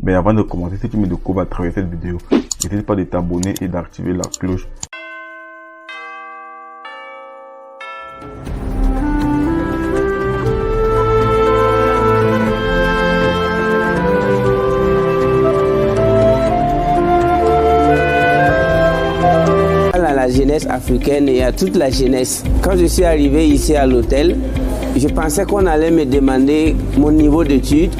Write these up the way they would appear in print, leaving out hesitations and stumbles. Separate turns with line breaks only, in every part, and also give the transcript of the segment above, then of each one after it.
Mais avant de commencer, si tu me découvres à travers cette vidéo, n'hésite pas de t'abonner et d'activer la cloche.
La jeunesse africaine et à toute la jeunesse. Quand je suis arrivé ici à l'hôtel, je pensais qu'on allait me demander mon niveau d'études.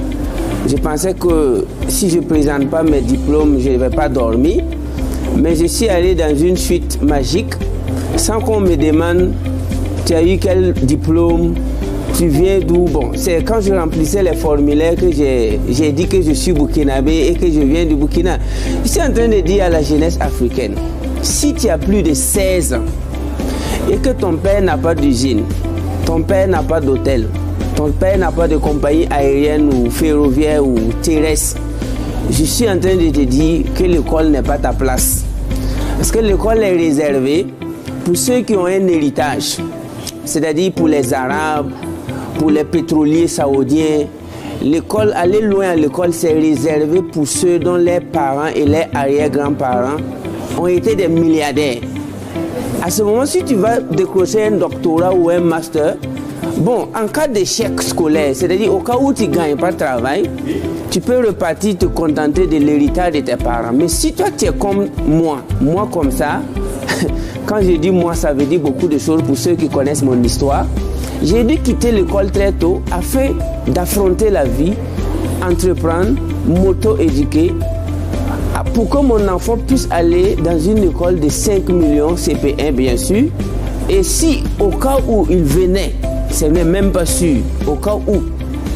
Je pensais que si je ne présente pas mes diplômes, je ne vais pas dormir. Mais je suis allé dans une suite magique sans qu'on me demande tu as eu quel diplôme, tu viens d'où. Bon, c'est quand je remplissais les formulaires que j'ai dit que je suis burkinabé et que je viens du Burkina. Je suis en train de dire à la jeunesse africaine, si tu as plus de 16 ans et que ton père n'a pas d'usine, ton père n'a pas d'hôtel, ton père n'a pas de compagnie aérienne ou ferroviaire ou terrestre, je suis en train de te dire que l'école n'est pas ta place. Parce que l'école est réservée pour ceux qui ont un héritage, c'est-à-dire pour les Arabes, pour les pétroliers saoudiens. L'école, aller loin à l'école, c'est réservé pour ceux dont les parents et les arrière-grands-parents ont été des milliardaires. À ce moment, si tu vas décrocher un doctorat ou un master, bon, en cas d'échec scolaire, c'est-à-dire au cas où tu ne gagnes pas de travail, tu peux repartir te contenter de l'héritage de tes parents. Mais si toi tu es comme moi comme ça, quand je dis moi, ça veut dire beaucoup de choses pour ceux qui connaissent mon histoire. J'ai dû quitter l'école très tôt afin d'affronter la vie, entreprendre, m'auto-éduquer, pour que mon enfant puisse aller dans une école de 5 millions CP1 bien sûr. Et si au cas où il venait, ce n'est même pas sûr, au cas où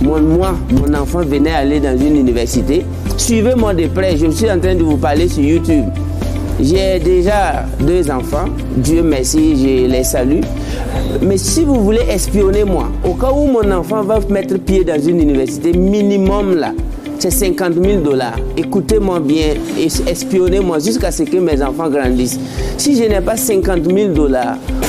mon enfant venait aller dans une université, suivez-moi de près, je suis en train de vous parler sur YouTube. J'ai déjà 2 enfants, Dieu merci, je les salue. Mais si vous voulez espionner moi, au cas où mon enfant va mettre pied dans une université, minimum là, c'est 50 000 $. Écoutez-moi bien et espionnez-moi jusqu'à ce que mes enfants grandissent. Si je n'ai pas 50 000 $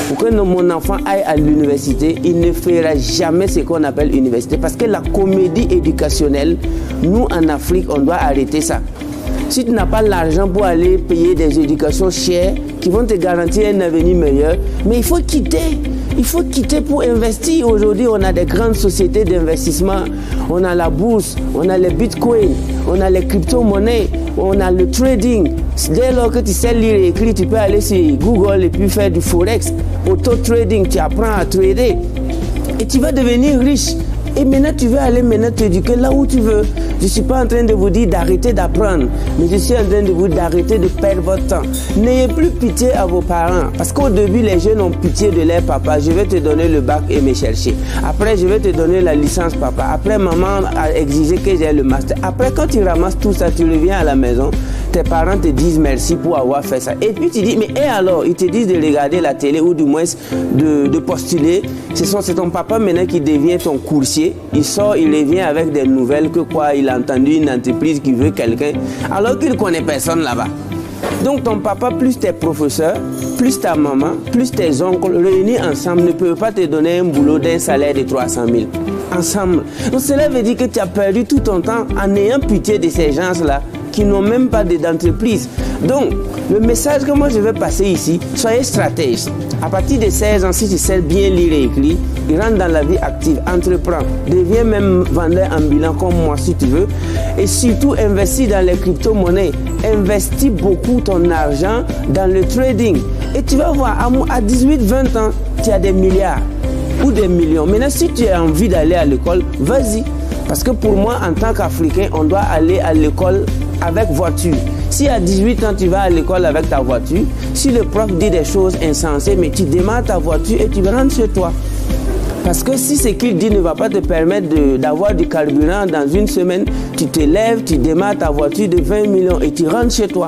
pour que mon enfant aille à l'université, il ne fera jamais ce qu'on appelle université. Parce que la comédie éducationnelle, nous en Afrique, on doit arrêter ça. Si tu n'as pas l'argent pour aller payer des éducations chères qui vont te garantir un avenir meilleur, mais il faut quitter. Il faut quitter pour investir. Aujourd'hui, on a des grandes sociétés d'investissement. On a la bourse, on a les bitcoins, on a les crypto-monnaies, on a le trading. Dès lors que tu sais lire et écrire, tu peux aller sur Google et puis faire du forex, auto-trading, tu apprends à trader. Et tu vas devenir riche. Et maintenant, tu veux aller t'éduquer là où tu veux. Je ne suis pas en train de vous dire d'arrêter d'apprendre, mais je suis en train de vous dire d'arrêter de perdre votre temps. N'ayez plus pitié à vos parents, parce qu'au début, les jeunes ont pitié de leur papa. Je vais te donner le bac et me chercher. Après, je vais te donner la licence papa. Après, maman a exigé que j'ai le master. Après, quand tu ramasses tout ça, tu reviens à la maison. Tes parents te disent merci pour avoir fait ça. Et puis tu dis, mais et alors? Ils te disent de regarder la télé ou du moins de postuler. C'est ton papa maintenant qui devient ton coursier. Il sort, il revient avec des nouvelles que quoi, il a entendu une entreprise qui veut quelqu'un, alors qu'il ne connaît personne là-bas. Donc ton papa plus tes professeurs, plus ta maman, plus tes oncles réunis ensemble ne peuvent pas te donner un boulot d'un salaire de 300 000. Ensemble. Donc cela veut dire que tu as perdu tout ton temps en ayant pitié de ces gens-là qui n'ont même pas d'entreprise. Donc, le message que moi je vais passer ici, soyez stratège. À partir de 16 ans, si tu sais bien lire et écrire, il rentre dans la vie active, entreprend, deviens même vendeur ambulant comme moi si tu veux. Et surtout, investis dans les crypto-monnaies. Investis beaucoup ton argent dans le trading. Et tu vas voir, à 18-20 ans, tu as des milliards ou des millions. Maintenant, si tu as envie d'aller à l'école, vas-y. Parce que pour moi, en tant qu'Africain, on doit aller à l'école avec voiture. Si à 18 ans, tu vas à l'école avec ta voiture, si le prof dit des choses insensées, mais tu démarres ta voiture et tu rentres chez toi. Parce que si ce qu'il dit ne va pas te permettre d'avoir du carburant dans une semaine, tu te lèves, tu démarres ta voiture de 20 millions et tu rentres chez toi.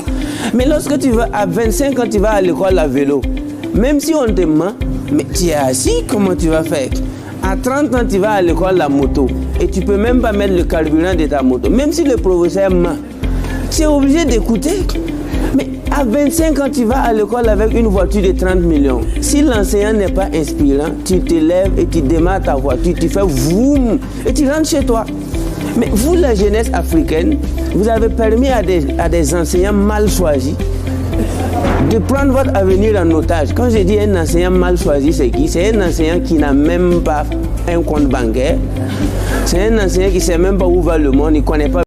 Mais lorsque tu vas à 25 ans, tu vas à l'école à vélo. Même si on te ment, mais tu es assis, comment tu vas faire? À 30 ans, tu vas à l'école à moto et tu ne peux même pas mettre le carburant de ta moto. Même si le professeur ment, tu es obligé d'écouter. Mais à 25 ans, tu vas à l'école avec une voiture de 30 millions. Si l'enseignant n'est pas inspirant, tu te lèves et tu démarres ta voiture, tu fais vroom et tu rentres chez toi. Mais vous, la jeunesse africaine, vous avez permis à des enseignants mal choisis de prendre votre avenir en otage. Quand je dis un enseignant mal choisi, c'est qui? C'est un enseignant qui n'a même pas un compte bancaire. C'est un enseignant qui ne sait même pas où va le monde, il ne connaît pas